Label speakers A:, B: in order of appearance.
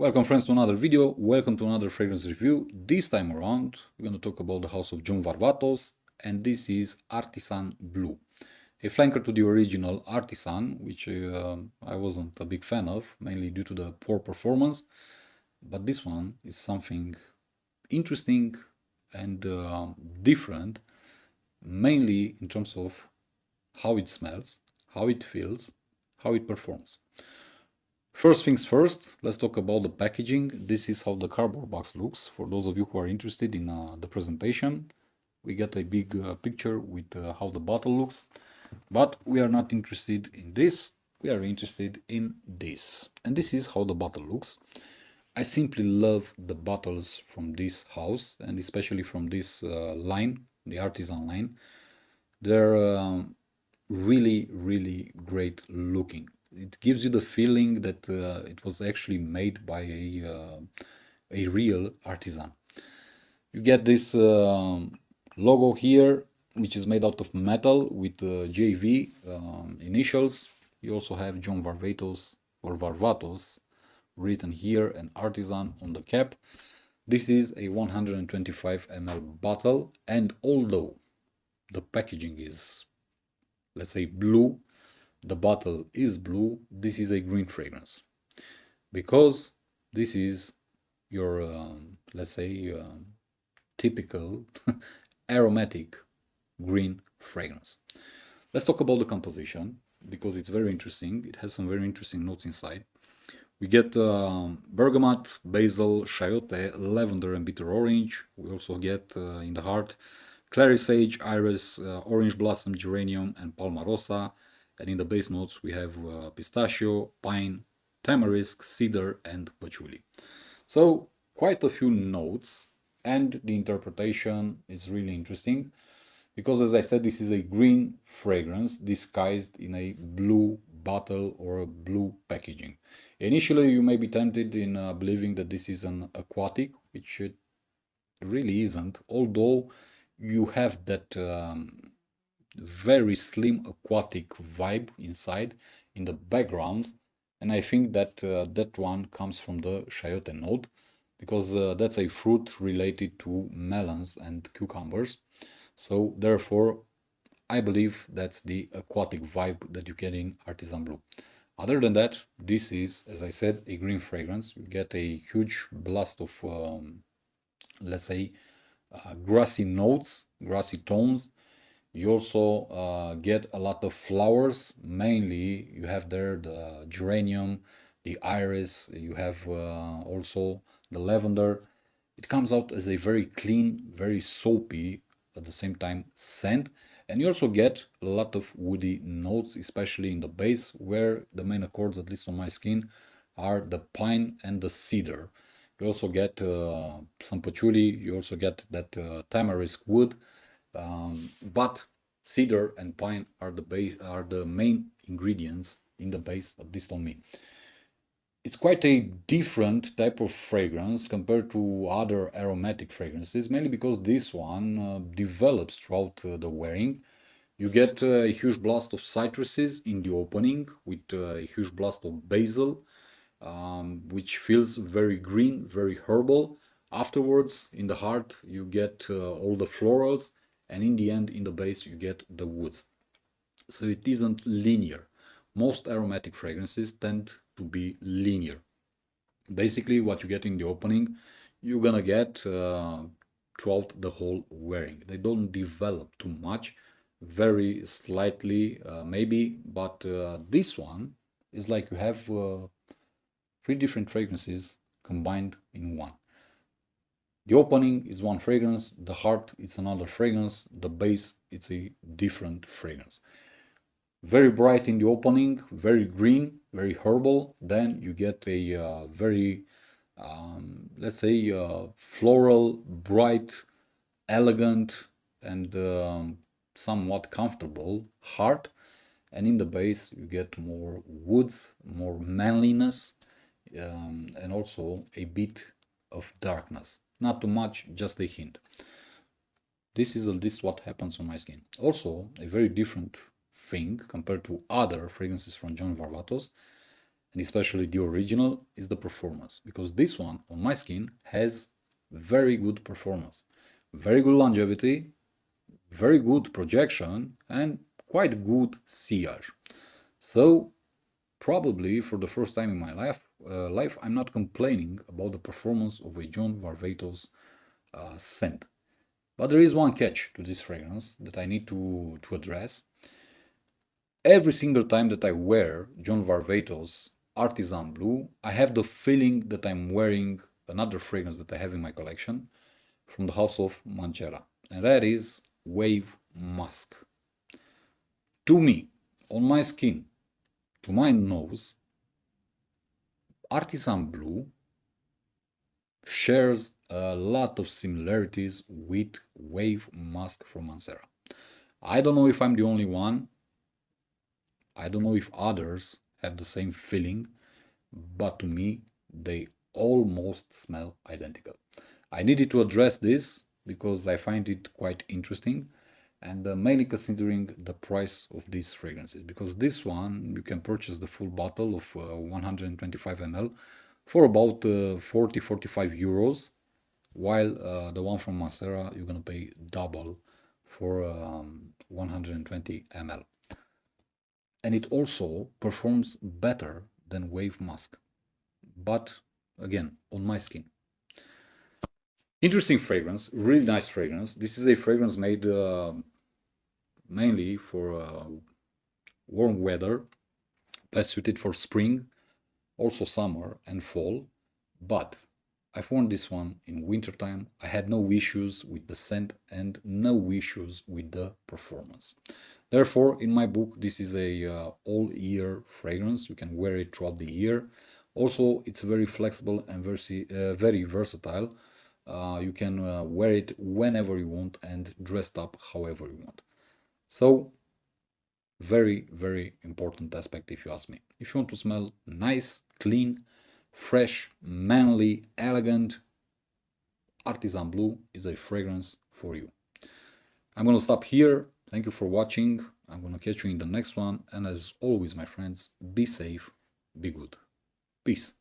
A: Welcome friends to another video, welcome to another fragrance review. This time around we're going to talk about the house of John Varvatos, and this is Artisan Blu. A flanker to the original Artisan, which I wasn't a big fan of, mainly due to the poor performance. But this one is something interesting and different, mainly in terms of how it smells, how it feels, how it performs. First things first, let's talk about the packaging. This is how the cardboard box looks. For those of you who are interested in the presentation, we get a big picture with how the bottle looks. But we are not interested in this, we are interested in this. And this is how the bottle looks. I simply love the bottles from this house, and especially from this line, the Artisan line. They're really great looking. It gives you the feeling that it was actually made by a real artisan. You get this logo here, which is made out of metal with JV initials. You also have John Varvatos or Varvatos written here and Artisan on the cap. This is a 125 ml bottle, and although the packaging is, let's say, blue, the bottle is blue, this is a green fragrance, because this is your let's say typical aromatic green fragrance. Let's talk about the composition, because it's very interesting. It has some very interesting notes inside. We get bergamot, basil, chayote, lavender and bitter orange. We also get in the heart clary sage, iris, orange blossom, geranium and palmarosa. And in the base notes we have pistachio, pine, tamarisk, cedar and patchouli. So quite a few notes, and the interpretation is really interesting, because as I said, this is a green fragrance disguised in a blue bottle or a blue packaging. Initially you may be tempted in believing that this is an aquatic, which it really isn't, although you have that very slim aquatic vibe inside in the background, and I think that that one comes from the chayote note, because that's a fruit related to melons and cucumbers. So therefore I believe that's the aquatic vibe that you get in Artisan Blu. Other than that, this is, as I said, a green fragrance. You get a huge blast of let's say grassy notes, grassy tones. You also get a lot of flowers. Mainly you have there the geranium, the iris, you have also the lavender. It comes out as a very clean, very soapy, at the same time scent. And you also get a lot of woody notes, especially in the base, where the main accords, at least on my skin, are the pine and the cedar. You also get some patchouli, you also get that tamarisk wood, but cedar and pine are the main ingredients in the base, at least on me. It's quite a different type of fragrance compared to other aromatic fragrances, mainly because this one develops throughout the wearing. You get a huge blast of citruses in the opening, with a huge blast of basil, which feels very green, very herbal. Afterwards, in the heart, you get all the florals, and in the end, in the base, you get the woods. So it isn't linear. Most aromatic fragrances tend to be linear. Basically, what you get in the opening, you're gonna get throughout the whole wearing. They don't develop too much, very slightly maybe, but this one is like you have three different fragrances combined in one. The opening is one fragrance, the heart is another fragrance, the base it's a different fragrance. Very bright in the opening, very green, very herbal. Then you get a very, let's say, floral, bright, elegant, and somewhat comfortable heart. And in the base, you get more woods, more manliness, and also a bit of darkness. Not too much, just a hint. This is what happens on my skin. Also, a very different thing compared to other fragrances from John Varvatos, and especially the original, is the performance, because this one on my skin has very good performance, very good longevity, very good projection, and quite good sillage. So probably for the first time in my life, I'm not complaining about the performance of a John Varvatos scent. But there is one catch to this fragrance that I need to address. Every single time that I wear John Varvatos Artisan Blu, I have the feeling that I'm wearing another fragrance that I have in my collection from the house of Manchera, and that is Wave Musk. To me, on my skin, to my nose, Artisan Blu shares a lot of similarities with Wave Musk from Mancera. I don't know if I'm the only one. I don't know if others have the same feeling, but to me, they almost smell identical. I needed to address this because I find it quite interesting, and mainly considering the price of these fragrances, because this one you can purchase the full bottle of 125 ml for about 40-45 euros, while the one from Mancera you're gonna pay double for 120 ml. And it also performs better than Wave Musk, but again, on my skin. Interesting fragrance, really nice fragrance. This is a fragrance made mainly for warm weather, best suited for spring, also summer and fall. But I've worn this one in wintertime. I had no issues with the scent and no issues with the performance. Therefore, in my book, this is a all-year fragrance. You can wear it throughout the year. Also, it's very flexible and very versatile. You can wear it whenever you want and dressed up however you want. So, very, very important aspect if you ask me. If you want to smell nice, clean, fresh, manly, elegant, Artisan Blu is a fragrance for you. I'm going to stop here. Thank you for watching. I'm going to catch you in the next one. And as always, my friends, be safe, be good. Peace.